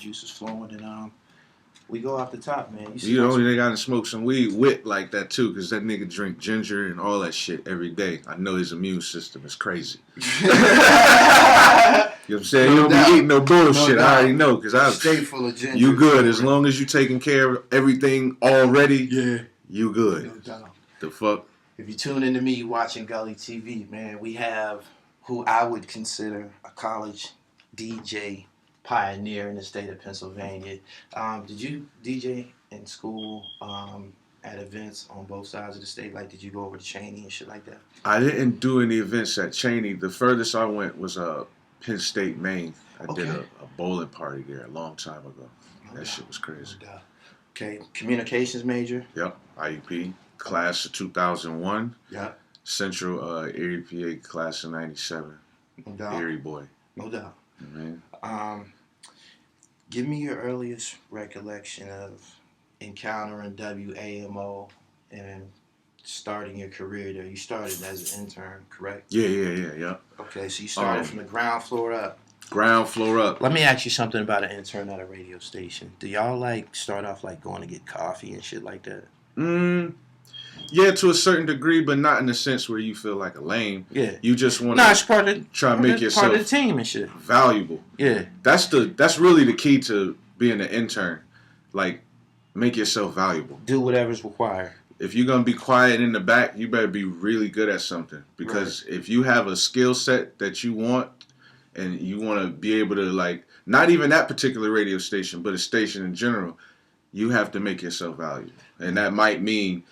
juices flowing, and we go off the top, man. They gotta smoke some weed with like that too, because that nigga drink ginger and all that shit every day. I know his immune system is crazy. You know what I'm saying? You don't be eating no bullshit. I already know, because I stay full of ginger. You good as long as you taking care of everything already. Yeah, you good. No doubt. The fuck. If you tune into me watching Gully TV, man, we have who I would consider a college DJ pioneer in the state of Pennsylvania. Did you DJ in school at events on both sides of the state? Like, did you go over to Cheney and shit like that? I didn't do any events at Cheney. The furthest I went was Penn State, Maine. I did a bowling party there a long time ago. That shit was crazy. Okay, communications major? Yep, IUP, class of 2001. Yep. Central Erie, PA, class of 97. No doubt. Erie boy. No doubt. Mm-hmm. Give me your earliest recollection of encountering WAMO and starting your career there. You started as an intern, correct? Yeah. Okay, so you started from the ground floor up. Ground floor up. Let me ask you something about an intern at a radio station. Do y'all like start off like going to get coffee and shit like that? Yeah, to a certain degree, but not in the sense where you feel like a lame. Yeah. You just want it's part of try to make yourself part of the team and shit. Valuable. Yeah. That's really the key to being an intern. Like, make yourself valuable. Do whatever's required. If you're gonna be quiet in the back, you better be really good at something. Because if you have a skill set that you want and you want to be able to, like, not even that particular radio station, but a station in general, you have to make yourself valuable. And that might mean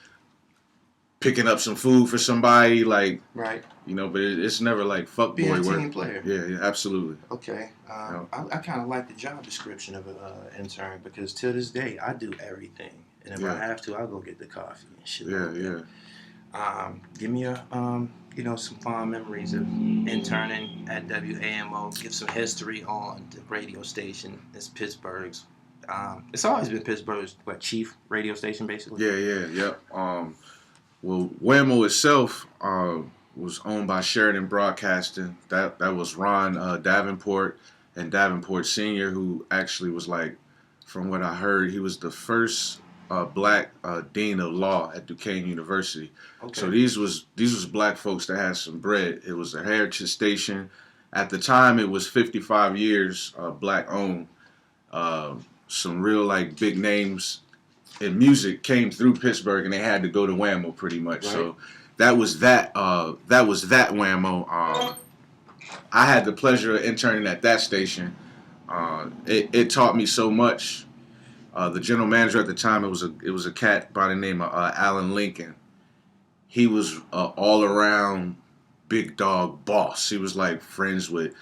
picking up some food for somebody, like, right, you know, but it's never like fuck being boy a work. team player. Yeah, absolutely. Okay, I kind of like the job description of an intern, because till this day I do everything, and if I have to, I'll go get the coffee and shit. Give me some fond memories of interning at WAMO. Give some history on the radio station. It's Pittsburgh's. It's always been Pittsburgh's chief radio station, basically. Yeah. Well, Wamo itself was owned by Sheridan Broadcasting. That was Ron Davenport and Davenport Sr., who actually was, like, from what I heard, he was the first black dean of law at Duquesne University. Okay. So these was black folks that had some bread. It was a heritage station. At the time, it was 55 years black owned. Some real, like, big names in music came through Pittsburgh, and they had to go to Wamo pretty much. Right. So that was that Wamo. I had the pleasure of interning at that station. It taught me so much. The general manager at the time, it was a cat by the name of Alan Lincoln. He was all around big dog boss. He was like friends with,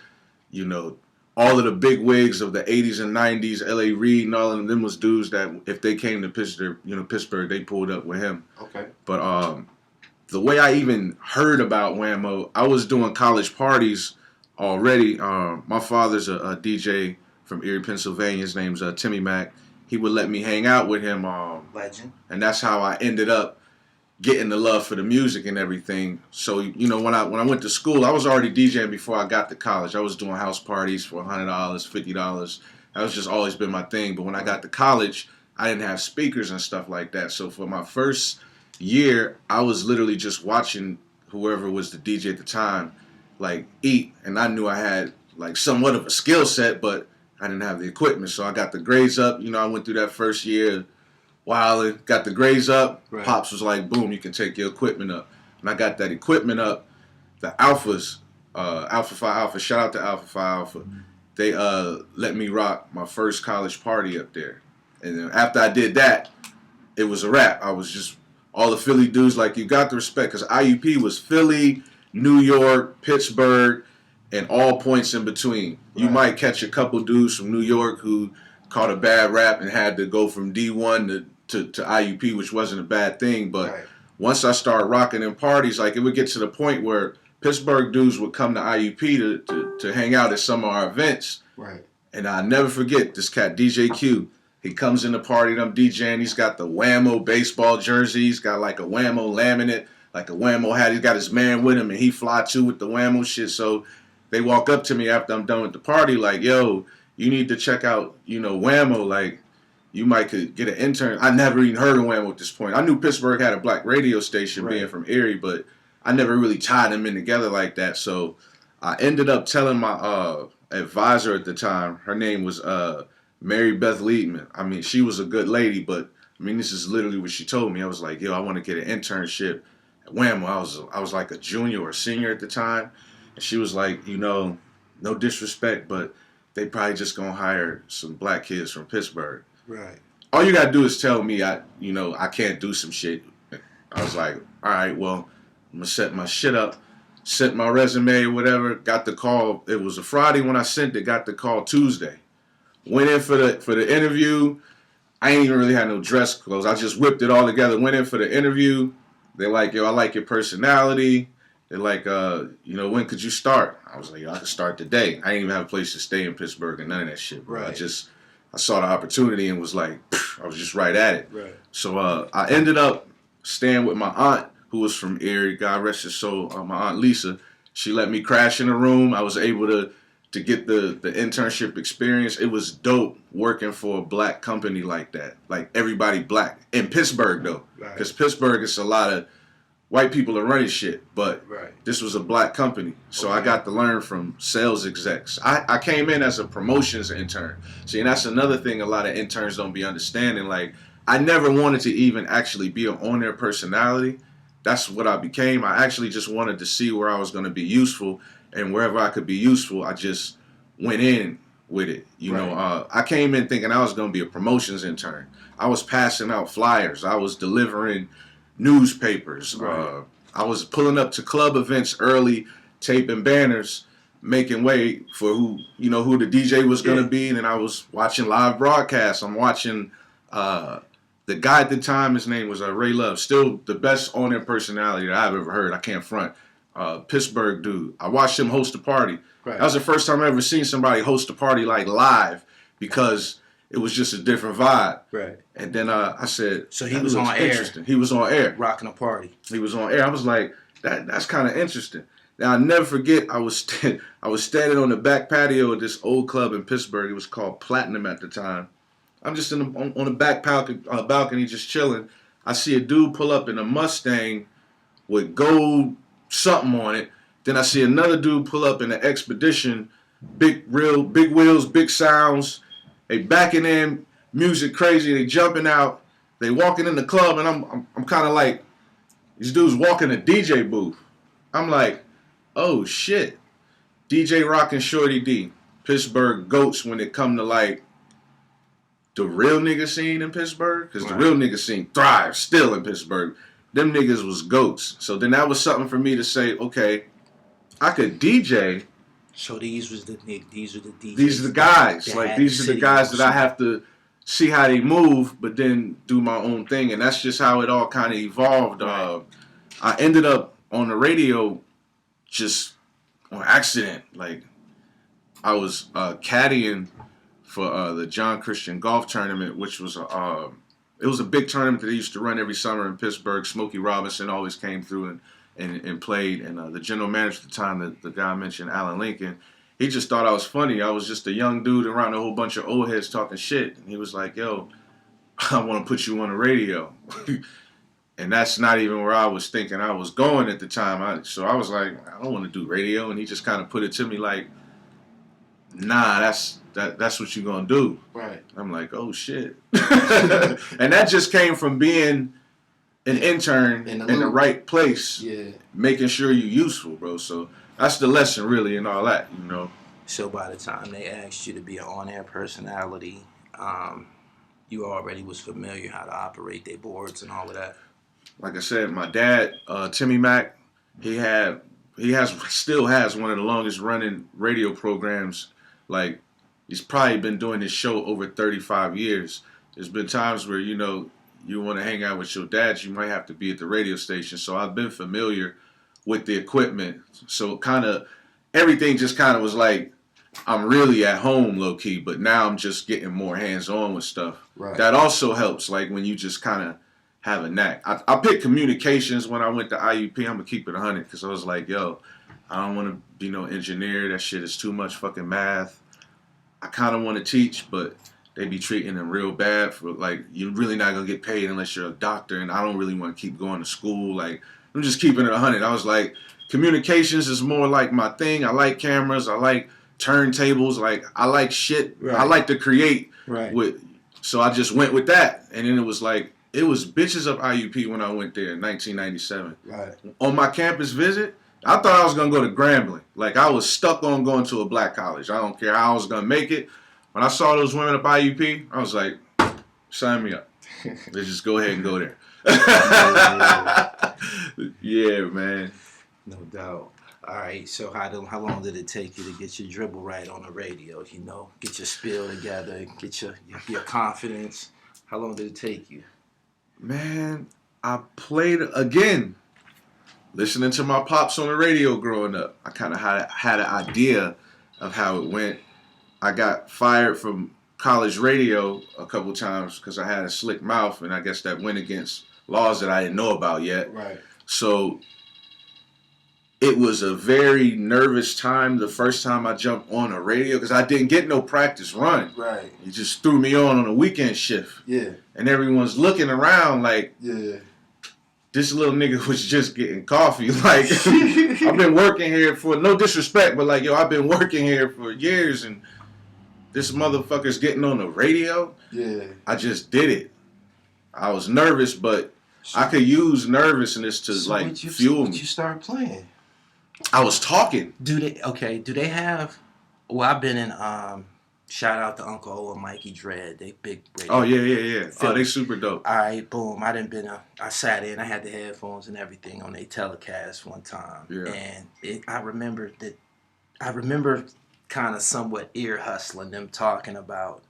all of the big wigs of the 80s and 90s, L.A. Reid and all of them was dudes that if they came to Pittsburgh, they pulled up with him. Okay. But the way I even heard about Wamo, I was doing college parties already. My father's a DJ from Erie, Pennsylvania. His name's Timmy Mack. He would let me hang out with him. Legend. And that's how I ended up getting the love for the music and everything. So, when I went to school, I was already DJing before I got to college. I was doing house parties for $100, $50. That was just always been my thing. But when I got to college, I didn't have speakers and stuff like that. So for my first year, I was literally just watching whoever was the DJ at the time, like, eat. And I knew I had, like, somewhat of a skill set, but I didn't have the equipment. So I got the grades up. I went through that first year. While got the grades up, right. Pops was like, boom, you can take your equipment up. And I got that equipment up. The Alphas, Alpha Phi Alpha, shout out to Alpha Phi Alpha. Mm-hmm. They let me rock my first college party up there. And then after I did that, it was a wrap. I was just, all the Philly dudes, like, you got the respect. Because IUP was Philly, New York, Pittsburgh, and all points in between. Right. You might catch a couple dudes from New York who caught a bad rap and had to go from D1 to IUP, which wasn't a bad thing. But right. Once I started rocking in parties, like, it would get to the point where Pittsburgh dudes would come to IUP to hang out at some of our events. Right. And I'll never forget this cat, DJ Q. He comes in the party and I'm DJing. He's got the Wamo baseball jersey. He's got like a Wamo laminate, like a Wamo hat. He's got his man with him and he fly too with the Wamo shit. So they walk up to me after I'm done with the party like, yo, you need to check out, Wamo. Like, you might could get an intern. I never even heard of Wamo at this point. I knew Pittsburgh had a black radio station being from Erie, but I never really tied them in together like that. So I ended up telling my advisor at the time, her name was Mary Beth Liedman. I mean, she was a good lady, but I mean, this is literally what she told me. I was like, yo, I want to get an internship at Wamo. I was like a junior or senior at the time. And she was like, no disrespect, but they probably just going to hire some black kids from Pittsburgh. Right. All you got to do is tell me I can't do some shit. I was like, all right, well, I'm going to set my shit up, sent my resume or whatever, got the call. It was a Friday when I sent it, got the call Tuesday. Went in for the interview. I ain't even really had no dress clothes. I just whipped it all together. Went in for the interview. They're like, yo, I like your personality. They're like, when could you start? I was like, yo, I could start today. I didn't even have a place to stay in Pittsburgh and none of that shit, bro. Right. I saw the opportunity and was like, I was just right at it. Right. So I ended up staying with my aunt, who was from Erie. God rest her soul. My aunt Lisa. She let me crash in a room. I was able to get the internship experience. It was dope working for a black company like that. Like, everybody black. In Pittsburgh, though. Because Pittsburgh is a lot of white people are running shit. But this was a black company. So I got to learn from sales execs. I came in as a promotions intern. See, and that's another thing a lot of interns don't be understanding. Like, I never wanted to even actually be an on-air personality. That's what I became. I actually just wanted to see where I was going to be useful. And wherever I could be useful, I just went in with it. I came in thinking I was going to be a promotions intern. I was passing out flyers. I was delivering newspapers. I was pulling up to club events early, taping banners, making way for who the DJ was going to be. And then I was watching live broadcasts. I'm watching the guy at the time. His name was Ray Love. Still the best on-air personality that I've ever heard. I can't front. Pittsburgh dude. I watched him host a party. That was the first time I ever seen somebody host a party like live, because it was just a different vibe. Right. And then I said, so he was on air. He was on air. Rocking a party. He was on air. I was like, that's kind of interesting. Now, I'll never forget, I was standing on the back patio of this old club in Pittsburgh. It was called Platinum at the time. I'm just on the back balcony just chilling. I see a dude pull up in a Mustang with gold something on it. Then I see another dude pull up in an Expedition, big wheels, big sounds. They backing in, music crazy. They jumping out. They walking in the club, and I'm kind of like, these dudes walking a DJ booth. I'm like, oh shit, DJ rocking Shorty D, Pittsburgh goats when it come to like the real nigga scene in Pittsburgh, because the real nigga scene thrives still in Pittsburgh. Them niggas was goats. So then that was something for me to say, okay, I could DJ. So these are the DJs. These are the guys. Like, these are the guys that I have to see how they move, but then do my own thing. And that's just how it all kind of evolved. I ended up on the radio just on accident. Like, I was caddying for the John Christian Golf Tournament, which was it was a big tournament that they used to run every summer in Pittsburgh. Smokey Robinson always came through and played. And the general manager at the time, the guy I mentioned, Alan Lincoln, he just thought I was funny. I was just a young dude around a whole bunch of old heads talking shit. And he was like, yo, I want to put you on the radio. And that's not even where I was thinking I was going at the time. So I was like, I don't want to do radio. And he just kind of put it to me like, nah, that's what you're going to do. Right. I'm like, oh, shit. And that just came from being an intern in the right place, making sure you're useful, bro. So that's the lesson, really, and all that, you know. So by the time they asked you to be an on-air personality, you already was familiar how to operate their boards and all of that. Like I said, my dad, Timmy Mack, still has one of the longest running radio programs. Like, he's probably been doing this show over 35 years. There's been times where, you know, you want to hang out with your dad, you might have to be at the radio station. So I've been familiar with the equipment. So kind of everything just kind of was like, I'm really at home low key, but now I'm just getting more hands on with stuff. Right. That also helps, like when you just kind of have a knack. I picked communications when I went to IUP. I'm going to keep it 100 because I was like, yo, I don't want to be no engineer. That shit is too much fucking math. I kind of want to teach, but they be treating them real bad for like you're really not gonna get paid unless you're a doctor, and I don't really want to keep going to school. Like I'm just keeping it 100. I was like, communications is more like my thing. I like cameras. I like turntables. Like I like shit. Right. I like to create. Right. So I just went with that, and then it was like it was bitches up IUP when I went there in 1997. Right. On my campus visit, I thought I was gonna go to Grambling. Like I was stuck on going to a black college. I don't care how I was gonna make it. When I saw those women up IUP, I was like, sign me up. Let's just go ahead and go there. Yeah, man. No doubt. All right, so how long did it take you to get your dribble right on the radio? You know, get your spiel together, get your confidence. How long did it take you? Man, I played again. Listening to my pops on the radio growing up, I kind of had an idea of how it went. I got fired from college radio a couple times because I had a slick mouth, and I guess that went against laws that I didn't know about yet. Right. So it was a very nervous time the first time I jumped on a radio because I didn't get no practice run. Right. You just threw me on a weekend shift. Yeah. And everyone's looking around like, yeah, this little nigga was just getting coffee. Like, I've been working here for, no disrespect, but like, yo, I've been working here for years and this motherfucker's getting on the radio. Yeah. I just did it. I was nervous, but I could use nervousness to fuel me. You start playing. I was talking. Do they have? Well, I've been in. Shout out to Uncle O and Mikey Dread. They big. Radio. Oh yeah. Oh, they super dope. All right, boom. I sat in. I had the headphones and everything on their telecast one time. Yeah. And I remember kind of somewhat ear hustling them talking about.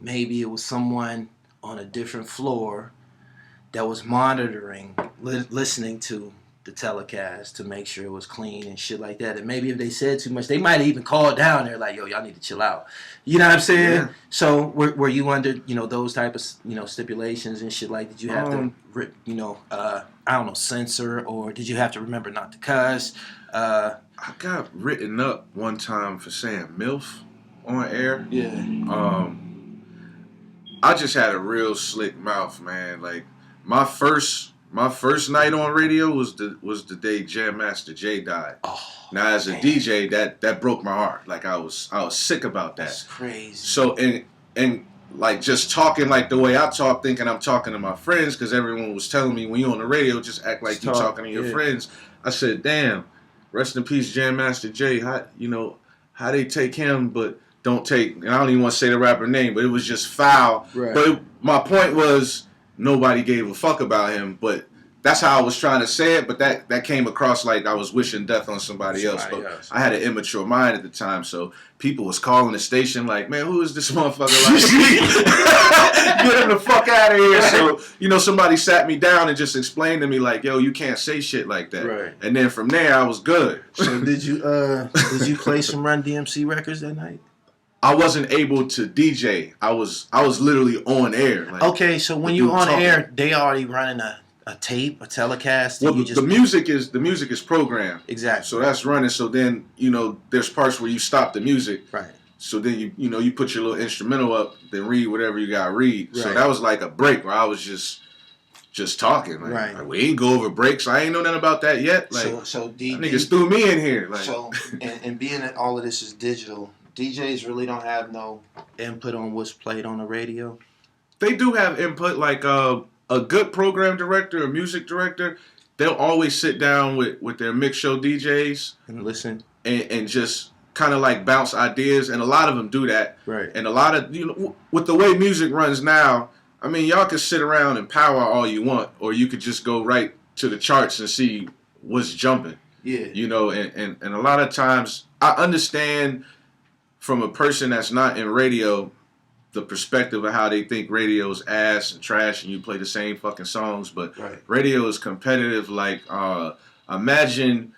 Maybe it was someone on a different floor that was monitoring, listening to the telecast to make sure it was clean and shit like that. And maybe if they said too much, they might have even called down there like, yo, y'all need to chill out. You know what I'm saying? Yeah. So were you under, those type of, stipulations and shit like, did you have to, censor, or did you have to remember not to cuss? I got written up one time for saying MILF on air. Yeah. I just had a real slick mouth, man. Like my first night on radio was the day Jam Master Jay died. Oh, now as a DJ, that broke my heart. Like I was sick about that. That's crazy. So and like just talking like the way I talk, thinking I'm talking to my friends, because everyone was telling me when you're on the radio, just act like you're talking to your friends. I said, damn, rest in peace, Jam Master Jay. How they take him, but don't take. And I don't even want to say the rapper name, but it was just foul. Right. But my point was, nobody gave a fuck about him, but that's how I was trying to say it, but that came across like I was wishing death on somebody else. But I had an immature mind at the time, so people was calling the station like, man, who is this motherfucker? Like, get him the fuck out of here. So, somebody sat me down and just explained to me like, yo, you can't say shit like that. Right. And then from there, I was good. So did you play some Run DMC records that night? I wasn't able to DJ. I was literally on air. Like, okay, so when you on air, they already running a tape, a telecast. Well, the music is programmed. Exactly. So that's running. So then there's parts where you stop the music. Right. So then you put your little instrumental up, then read whatever you got to read. Right. So that was like a break where I was just talking. Like, right. Like, we ain't go over breaks. I ain't know nothing about that yet. Like, so niggas threw me in here. Like, so and being that all of this is digital, DJs really don't have no input on what's played on the radio. They do have input, like a good program director, a music director. They'll always sit down with their mix show DJs and listen and just kind of like bounce ideas. And a lot of them do that. Right. And a lot of with the way music runs now, I mean, y'all can sit around and power all you want, or you could just go right to the charts and see what's jumping. Yeah. And a lot of times I understand from a person that's not in radio, the perspective of how they think radio is ass and trash and you play the same fucking songs, but right. Radio is competitive. Like, imagine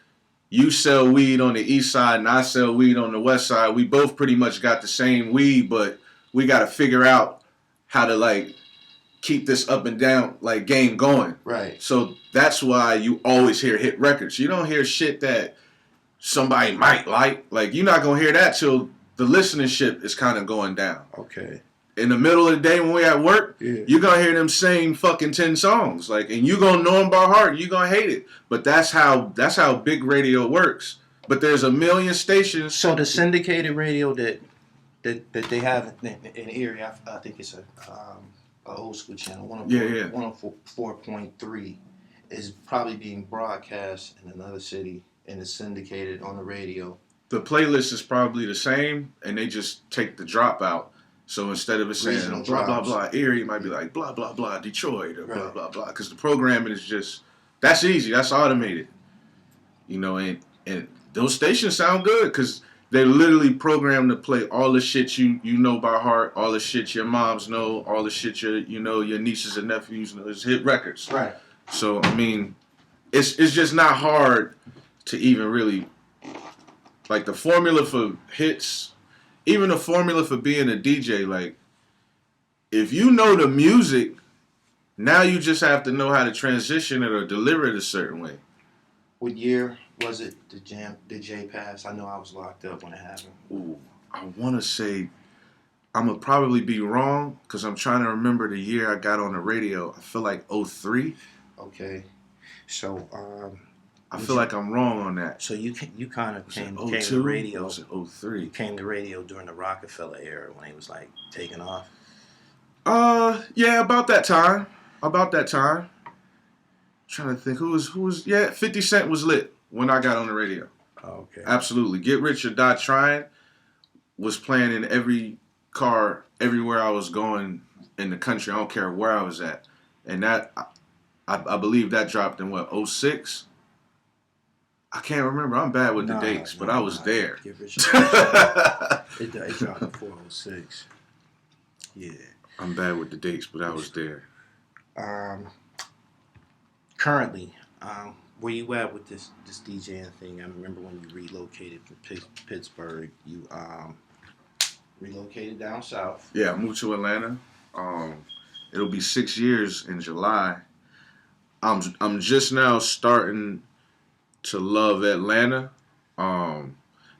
you sell weed on the east side and I sell weed on the west side. We both pretty much got the same weed, but we got to figure out how to like keep this up and down like game going. Right. So that's why you always hear hit records. You don't hear shit that somebody might like. Like, you're not going to hear that till the listenership is kind of going down. Okay. In the middle of the day when we at work, Yeah. you're gonna hear them sing fucking 10 songs, like, and you gonna know them by heart. You gonna hate it, but that's how big radio works. But there's a million stations. So the syndicated radio that they have in the area, I think it's a old school channel, 104.3, is probably being broadcast in another city and is syndicated on the radio. The playlist is probably the same, and they just take the drop out. So instead of it saying Regional blah blah drops. blah Erie, it might be like blah blah blah Detroit or blah Right. blah blah, because the programming is just, that's easy, that's automated, you know, and those stations sound good because they're literally programmed to play all the shit you know by heart, all the shit your moms know, all the shit your nieces and nephews know. It's hit records. Right. So I mean, it's just not hard to even really, like, the formula for hits. Even the formula for being a DJ, like, if you know the music, now you just have to know how to transition it or deliver it a certain way. What year was it the J pass? I know I was locked up when it happened. Ooh, I want to say, I'm going to probably be wrong because I'm trying to remember the year I got on the radio. I feel like 03. Okay. So, I feel like I'm wrong on that. So you kind of came to 02? radio. Or was it 03? You came to radio during the Rockefeller era when it was like taking off. Yeah, about that time. Trying to think who was. Yeah, 50 Cent was lit when I got on the radio. Oh, okay. Absolutely. Get Rich or Die Trying was playing in every car everywhere I was going in the country. I don't care where I was at. And that, I believe that dropped in what, 06? I can't remember. I'm bad with the dates, but I was there. Get Rich or Die Trying. It dropped in 406. Yeah. I'm bad with the dates, but I was there. Currently, where you at with this DJing thing? I remember when you relocated from Pittsburgh. You relocated down south. Yeah, I moved to Atlanta. It'll be 6 years in July. I'm just now starting to love Atlanta,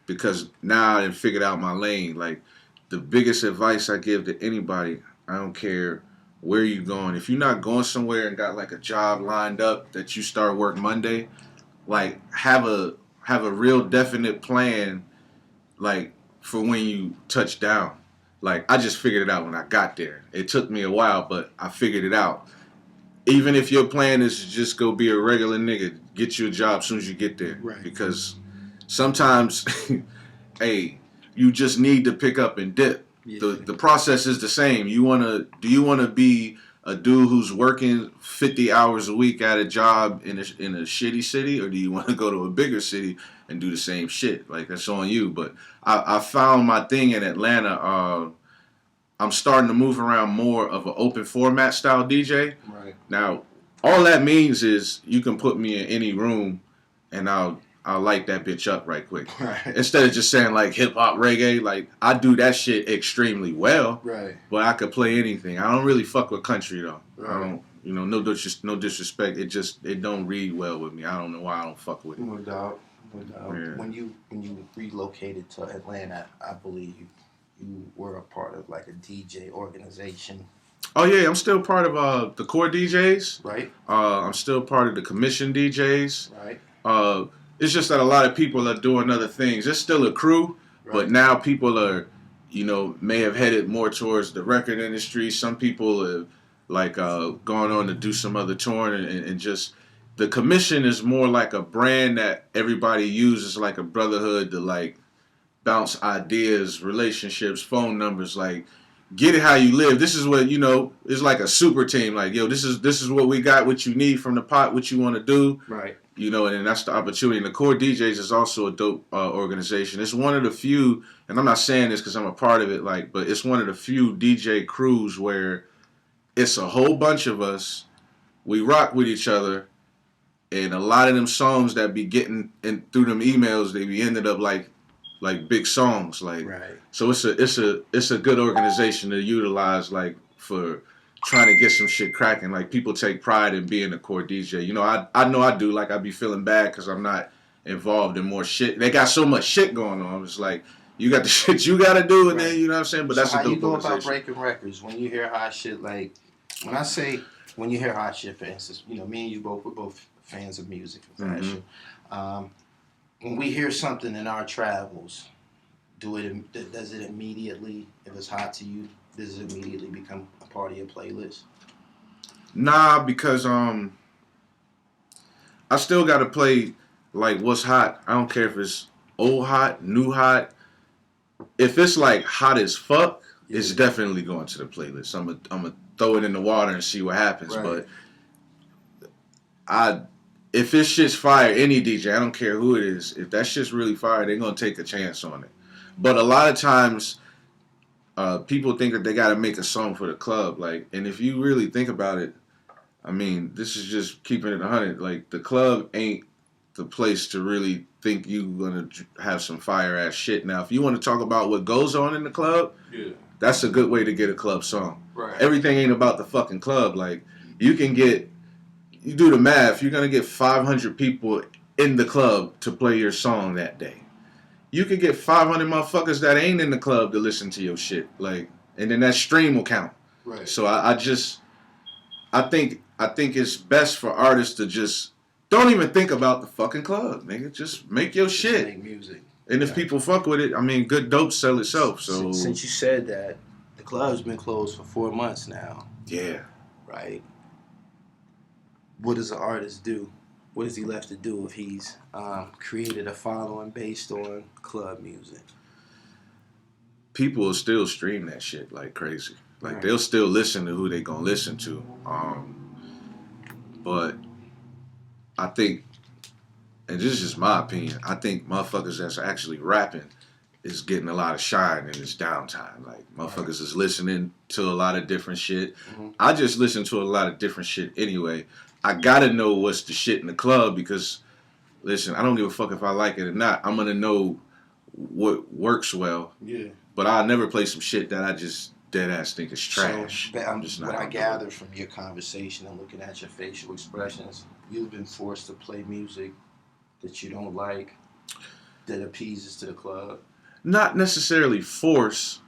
because now I done figured out my lane. Like, the biggest advice I give to anybody, I don't care where you going. If you're not going somewhere and got like a job lined up that you start work Monday, like, have a real definite plan, like, for when you touch down. Like, I just figured it out when I got there. It took me a while, but I figured it out. Even if your plan is to just go be a regular nigga, get you a job as soon as you get there. Right. Because sometimes, hey, you just need to pick up and dip. Yeah. The process is the same. Do you wanna be a dude who's working 50 hours a week at a job in a shitty city, or do you want to go to a bigger city and do the same shit? Like, that's on you. But I found my thing in Atlanta. I'm starting to move around more of an open format style DJ. Right. Now, all that means is you can put me in any room and I'll light that bitch up right quick. Right. Instead of just saying like hip hop reggae, like, I do that shit extremely well. Right. But I could play anything. I don't really fuck with country though. Right. I don't, no disrespect. It don't read well with me. I don't know why I don't fuck with it. No doubt. Yeah. When you relocated to Atlanta, I believe you were a part of like a DJ organization. Oh yeah, I'm still part of the core DJs. Right. I'm still part of the Commission DJs. Right. It's just that a lot of people are doing other things. It's still a crew, Right. but now people are, may have headed more towards the record industry. Some people have like gone on to do some other touring, and just the Commission is more like a brand that everybody uses, like a brotherhood to like bounce ideas, relationships, phone numbers, like, get it how you live. This is what, it's like a super team. Like, yo, this is what we got, what you need from the pot, what you want to do. Right. And that's the opportunity. And the Core DJs is also a dope organization. It's one of the few, and I'm not saying this because I'm a part of it, like, but it's one of the few DJ crews where it's a whole bunch of us. We rock with each other, and a lot of them songs that be getting in through them emails, they be ended up like big songs. Like, Right. so it's a good organization to utilize, like, for trying to get some shit cracking. Like, people take pride in being a core DJ. I know I do. Like, I be feeling bad because I'm not involved in more shit. They got so much shit going on. It's like, You got the shit you gotta do, and Right. then you know what I'm saying. But So that's a how dope you go about organization. breaking records when you hear hot shit? Like when I say when you hear hot shit, for instance, you know, me and you we're both fans of music and fashion. When we hear something in our travels, does it immediately, if it's hot to you, does it immediately become a part of your playlist? Nah, because I still gotta play like what's hot. I don't care if it's old hot, new hot. If it's like hot as fuck, it's definitely going to the playlist. I'm gonna throw it in the water and see what happens. Right. But if this shit's fire, any DJ, I don't care who it is, if that shit's really fire, they're gonna take a chance on it. But a lot of times, people think that they gotta make a song for the club. Like, and if you really think about it, I mean, this is just keeping it 100. Like, the club ain't the place to really think you gonna have some fire ass shit. Now, if you want to talk about what goes on in the club, that's a good way to get a club song. Right. Everything ain't about the fucking club. Like, you do the math, you're gonna get 500 people in the club to play your song that day. You could get 500 motherfuckers that ain't in the club to listen to your shit. Like, and then that stream will count. Right. So I think it's best for artists to just don't even think about the fucking club, nigga. Just make your shit. Make music. And if people fuck with it, I mean, good dope sell itself. So since you said that, the club's been closed for 4 months now. Yeah. Right. What does an artist do? What is he left to do if he's created a following based on club music? People will still stream that shit like crazy. Like, they'll still listen to who they gonna listen to. But I think, and this is just my opinion, I think motherfuckers that's actually rapping is getting a lot of shine in this downtime. Like, motherfuckers is listening to a lot of different shit. I just listen to a lot of different shit anyway. I gotta know what's the shit in the club because, listen, I don't give a fuck if I like it or not. I'm gonna know what works well. Yeah. But I'll never play some shit that I just dead ass think is trash. So, I'm just not. What I gather from your conversation and looking at your facial expressions, you've been forced to play music that you don't like, that appeases to the club. Not necessarily force.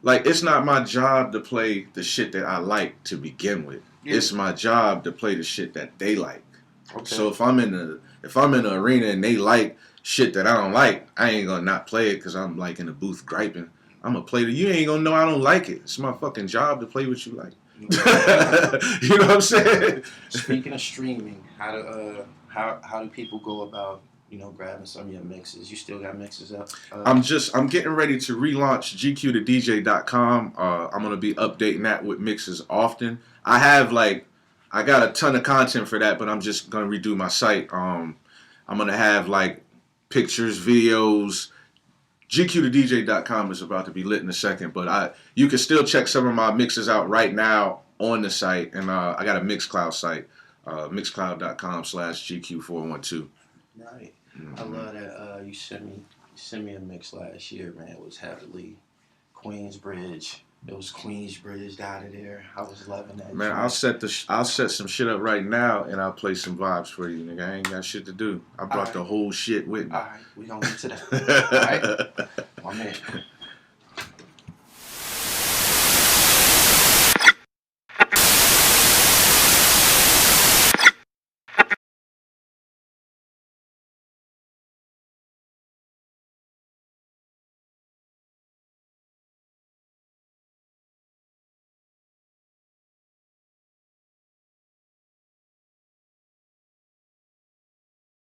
Like, it's not my job to play the shit that I like to begin with. Yeah. It's my job to play the shit that they like. Okay. So if I'm in the arena and they like shit that I don't like, I ain't gonna not play it because I'm like in the booth griping. I'm gonna play it. You ain't gonna know I don't like it. It's my fucking job to play what you like. You know what I'm saying? Speaking of streaming, how do people go about, you know, grabbing some of your mixes? You still got mixes up? I'm getting ready to relaunch GQtodJ.com. I'm gonna be updating that with mixes often. I got a ton of content for that, but I'm just gonna redo my site. I'm gonna have like pictures, videos. GQtodJ.com is about to be lit in a second, but you can still check some of my mixes out right now on the site, and I got a Mixcloud site, mixcloud.com/GQ412. Right. I love that you sent me a mix last year, man. It was heavily Queensbridge. It was Queensbridge out of there. I was loving that. Man, I'll set some shit up right now, and I'll play some vibes for you, nigga. I ain't got shit to do. I brought the whole shit with me. All right, we gonna get to that. All right, my man.